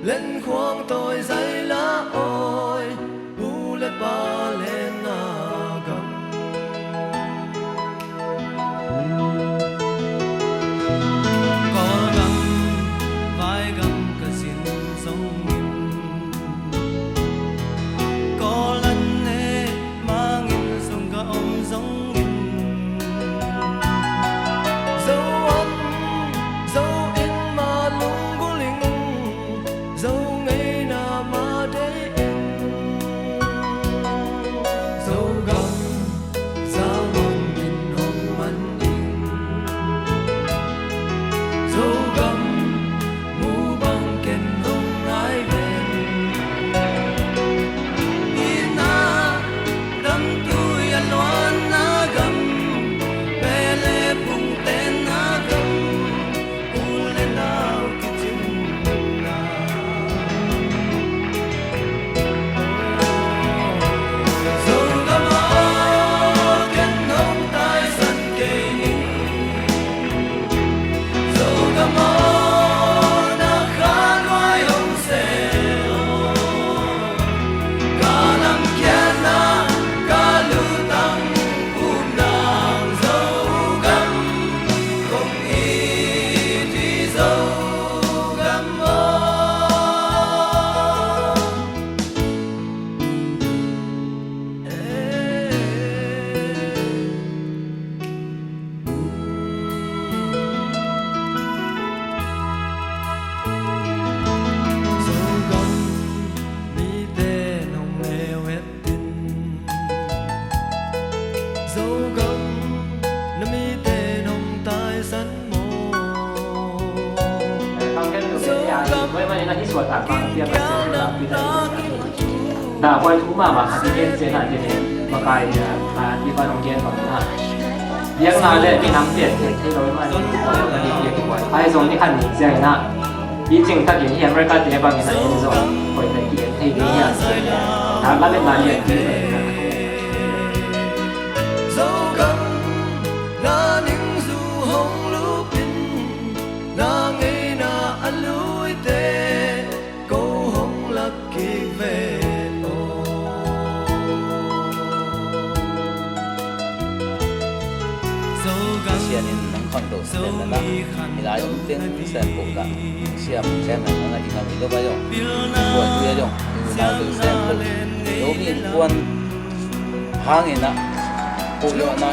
lên khoang tôi dây lá ôi u lê ba lên gầm có gầm vai gầm cả xin sông có lần nè mang in sông cả ông sông dấu ấm dấu in mà lung của linh dấu ngày nào mà để dấu gầm sao mong nhìn hồng mặn in dấu gầm mũ bằng kèn hồng ai bên ina đâm tôi ăn loan na gầm bê lê bùng tên na gầm u lên nào đã quay thú mà hạt nhân sẽ là thế mà cái đi vào đồng tiền bằng hạt việc nào để bị nắm tiền thì đối mà ai dùng thì khăn gì vậy nè ý chính ta hiện hiện ra cái tiền bằng cái này rồi phải là tiền thì đi hiện đã bắt lên là hiện Nila yung tin sen po ka siya sen na ina video ba yo buat dia yo ina tu sen po Zomi Innkuan hangin na po yo na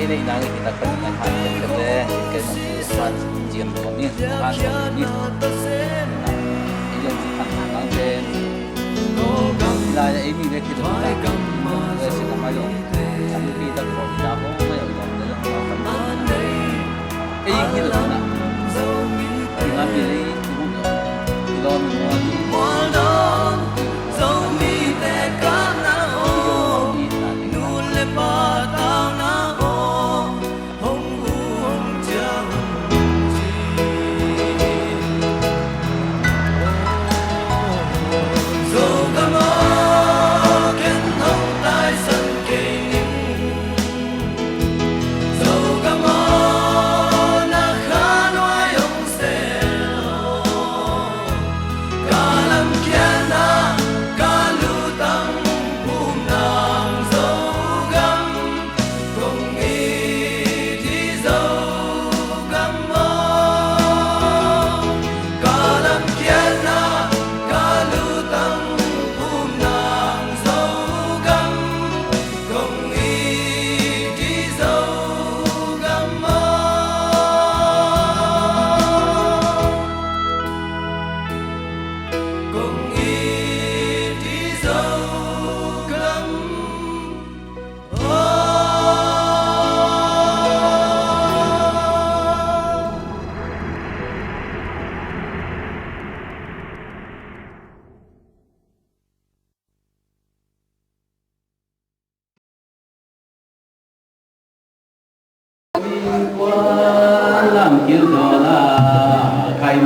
ina kita kan na hangin ke ke san jiem ko ni han ni iyo si han ang ten nila ya ini ne kita na sila mayo kami kita ko kita ko mayo cái gì đó là thì làm gì đấy cũng được thì lo mình lo thì mua đó Zomi để cá na ô nu lê ba tao na ô hồng hồng cha hồng chi dâu cam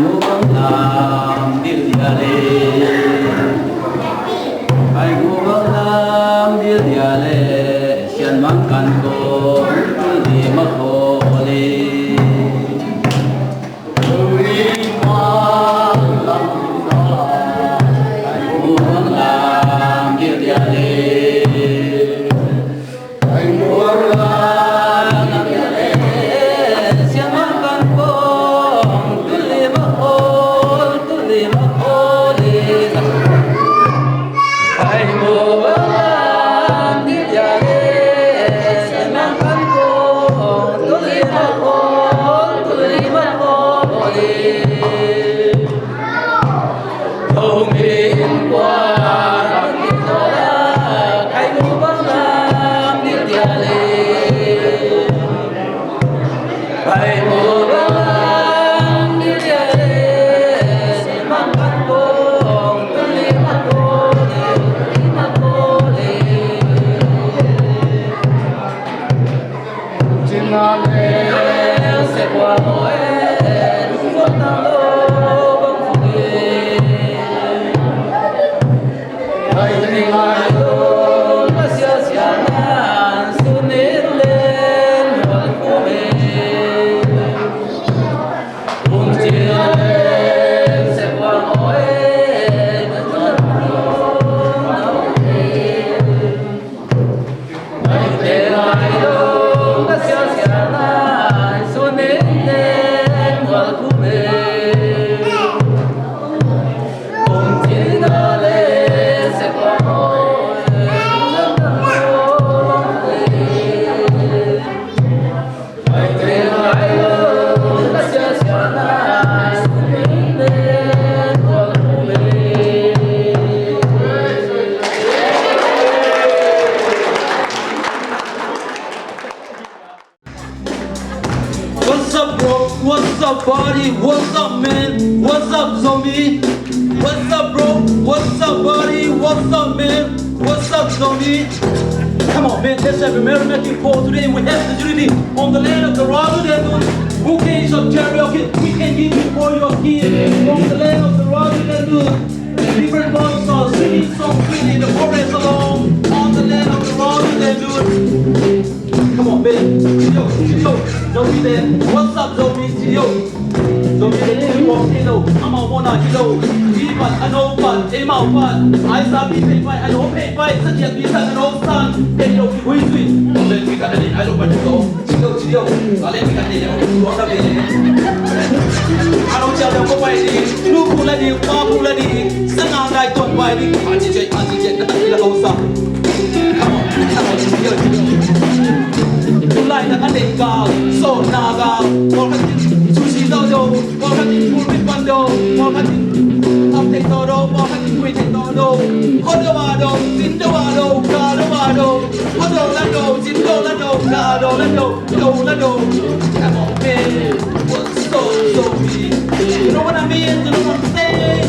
mu bang lam dil diale ai mu bang lam dil diale sian makan ko di makole Zomi Innkuan ai mu bang lam dil diale ai mu bang lam dil diale sian makan ko di makole Jinale se kwa moen Fotalo bang fuge Ai ringayo Masyasyanan Sunirlen Wal kume Unjilen se kwa moen Ai ringayo Masyasyanan Sunirlen Wal kume What's up, bro? What's up, buddy? What's up, man? What's up, Zomi? What's up, bro? What's up, buddy? What's up, man? What's up, Zomi? Come on, man. Let's have a merry-making call today. We have the unity on the land of the Raja. Who can shop karaoke? We can give you for your kids on the land of the Raja. Different boys are singing songs in the forest along on the land of the Raja. Come on, man. Yo, Zomi there. What's up, Zomi? Yo. Zomi there. Hello. I'm a wanna hello. Even I know but I'm out but I sabi pay by I know pay by such as we can know son. Hey yo, we sweet. Let me get it. I don't want to go. Chill. Let me get it. What a bit. I don't tell them what I did. Look who let you, who let you. Send out like don't buy it. Anti-jet, the whole song. Come on, chill. Tulay na katinggal, so naga. Wakatin sushi dodo, wakatin pulpit pando, wakatin update todo, wakatin quitting todo. Hodawado, Zindawado, Gadawado, Hodolado, Zindolado, Gadolado, Dolado. Come on, man, what's so Zomi? You know what I mean? You know what I'm saying?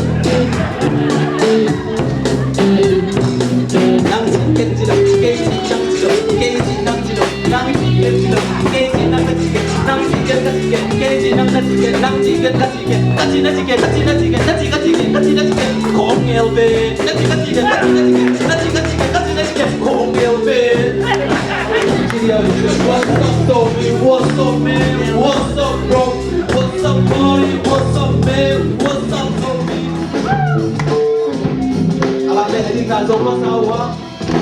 Nang chicken chilo, gay chang chilo, gay nang chilo, nang chicken chilo, gay nang chicken, nang chicken, gay nang chicken, nang chicken, Khawk LB, Khawk LB. What's up, Zomi? What's up, man? What's up, bro? What's up, buddy? What's up, man? What's up, Zomi? Alam leh ni kan zong lo sao wa.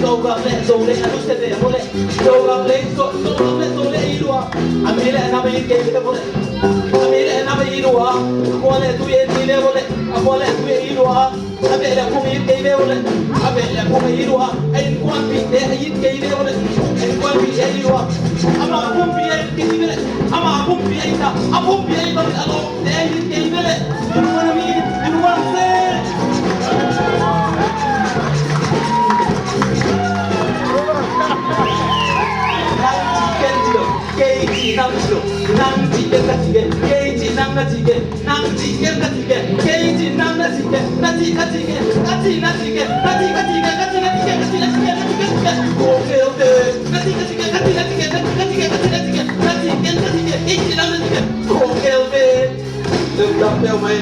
Zong leh anu se leh boleh. Zong leh ilua. Ami leh nama ke boleh. Ami leh nama ilua. Boleh tu ye ni le boleh. Boleh tu ye ilua. Abi leh ku mi ke boleh. Abi leh ku mi ilua. Ai kuan pi de ai ke boleh. Ai kuan pi ye ilua. Ama ku pi ye ke boleh. Ama ku pi ye ta. Aku pi ye boleh alo de ai ke boleh. You know what I mean? You know what I'm saying? Đừng đập đeo mày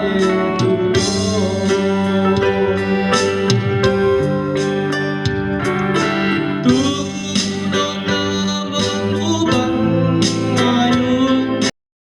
in